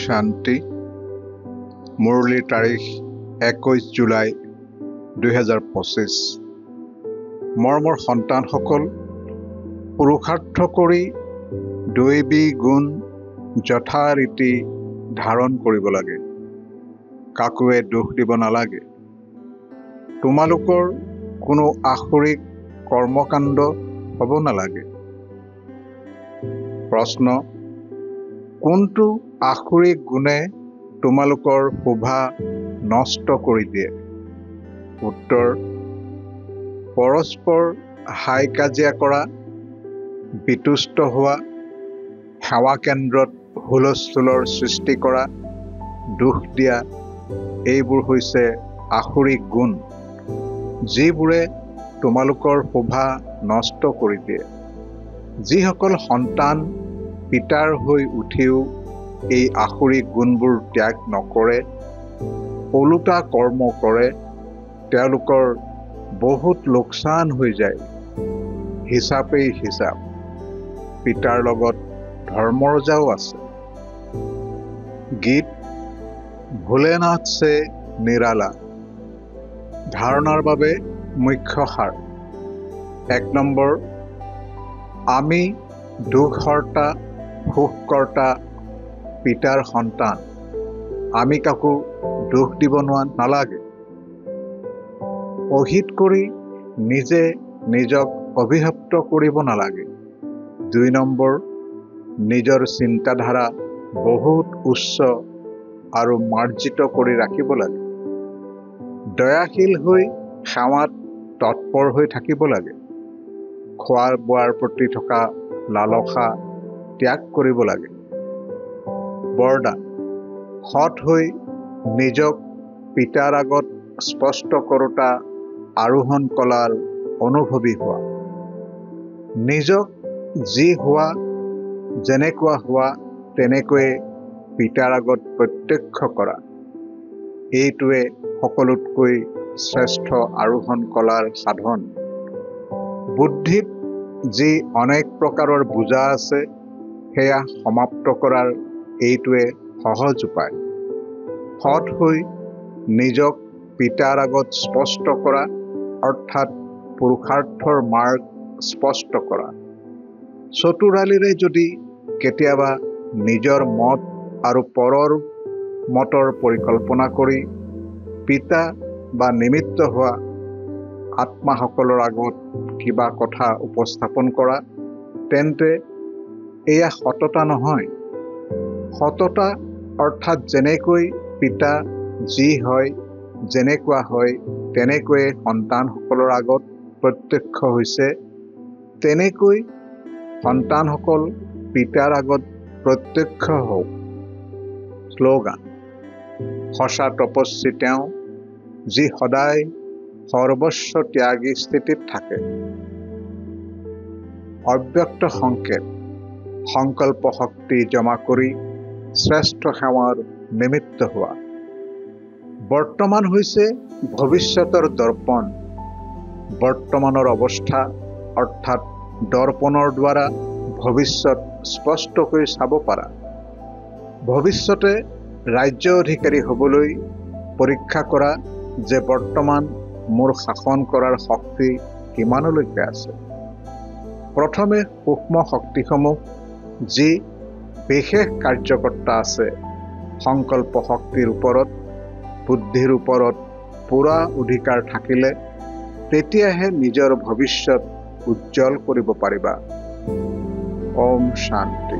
শান্তি। মুৰলীৰ তাৰিখ 21 জুলাই 2025। মৰমৰ সন্তানসকল, পুৰুষাৰ্থ কৰি দৈৱী গুণ যথাৰীতি ধাৰণ কৰিব লাগে। কাকোৱে দোষ দিব নালাগে। তোমালোকৰ কোনো আসুৰিক কৰ্মকাণ্ড হ'ব নালাগে। প্ৰশ্ন: কোনটো আসুৰিক গুণে তোমালোকৰ শোভা নষ্ট কৰি দিয়ে? উত্তৰ: পৰস্পৰ হাই কাজিয়া কৰা, বিতুষ্ট হোৱা, সেৱা কেন্দ্ৰত হুলস্থুলৰ সৃষ্টি কৰা, দোষ দিয়া, এইবোৰ হৈছে আসুৰিক গুণ, যিবোৰে তোমালোকৰ শোভা নষ্ট কৰি দিয়ে। যিসকল সন্তান পিতাৰ হৈ উঠিও এই আসুৰিক গুণবোৰ ত্যাগ নকৰে, ওলোটা কৰ্ম কৰে, তেওঁলোকৰ বহুত লোকচান হৈ যায়। হিচাপেই হিচাপ। পিতাৰ লগত ধৰ্মৰজাও আছে। গীত ভোলেনাথ সে নিৰালা। ধাৰণাৰ বাবে মুখ্য সাৰ। 1 নম্বৰ, আমি দুখহৰ্তা সুখকৰ্তা পিতাৰ সন্তান। আমি কাকো দোষ দিব নালাগে। অহিত কৰি নিজে নিজক অভিশপ্ত কৰিব নালাগে। 2 নম্বৰ, নিজৰ চিন্তাধাৰা বহুত উচ্চ আৰু মাৰ্জিত কৰি ৰাখিব লাগে। দয়াশীল হৈ সেৱাত তৎপৰ হৈ থাকিব লাগে। খোৱা বোৱাৰ প্ৰতি থকা লালসা ত্যাগ কৰিব লাগে। বৰদান: সৎ হৈ নিজক পিতাৰ আগত স্পষ্ট কৰোতা আৰোহণ কলাৰ অনুভৱী হোৱা। নিজক যি হোৱা, যেনেকুৱা হোৱা তেনেকৈয়ে পিতাৰ আগত প্ৰত্যক্ষ কৰা। এইটোৱে সকলোতকৈ শ্ৰেষ্ঠ আৰোহণ কলাৰ সাধন। বুদ্ধিত যি অনেক প্ৰকাৰৰ বোজা আছে, সেয়া সমাপ্ত কৰাৰ এইটোৱে সহজ উপায়। সৎ হৈ নিজক পিতাৰ আগত স্পষ্ট কৰা, অৰ্থাৎ পুৰুষাৰ্থৰ মাৰ্গ স্পষ্ট কৰা। চতুৰালিৰে যদি কেতিয়াবা নিজৰ মত আৰু পৰৰ মতৰ পৰিকল্পনা কৰি পিতা বা নিমিত্ত হোৱা আত্মাসকলৰ আগত কিবা কথা উপস্থাপন কৰা, তেন্তে এয়া সততা নহয়। সততা অৰ্থাৎ যেনেকৈ পিতা যি হয়, যেনেকুৱা হয়, তেনেকৈয়ে সন্তানসকলৰ আগত প্ৰত্যক্ষ হৈছে, তেনেকৈ সন্তানসকল পিতাৰ আগত প্ৰত্যক্ষ হওক। শ্লোগান: সঁচা তপস্বী তেওঁ, যি সদায় সৰ্বস্ব ত্যাগী স্থিতিত থাকে। অব্যক্ত সংকেত: সংকল্প শক্তি জমা কৰি শ্ৰেষ্ঠ সেৱাৰ নিমিত্ত হোৱা। বৰ্তমান হৈছে ভৱিষ্যতৰ দৰ্পণ। বৰ্তমানৰ অৱস্থা অৰ্থাৎ দৰ্পণৰ দ্বাৰা ভৱিষ্যত স্পষ্টকৈ চাব পাৰা। ভৱিষ্যতে ৰাজ্য অধিকাৰী হ'বলৈ পৰীক্ষা কৰা যে বৰ্তমান মোৰ শাসন কৰাৰ শক্তি কিমানলৈকে আছে। প্ৰথমে সূক্ষ্ম শক্তিসমূহ, যি বিশেষ কাৰ্যকৰ্তা আছে, সংকল্প শক্তিৰ ওপৰত, বুদ্ধিৰ ওপৰত পূৰা অধিকাৰ থাকিলে তেতিয়াহে নিজৰ ভৱিষ্যত উজ্জ্বল কৰিব পাৰিবা। ওম শান্তি।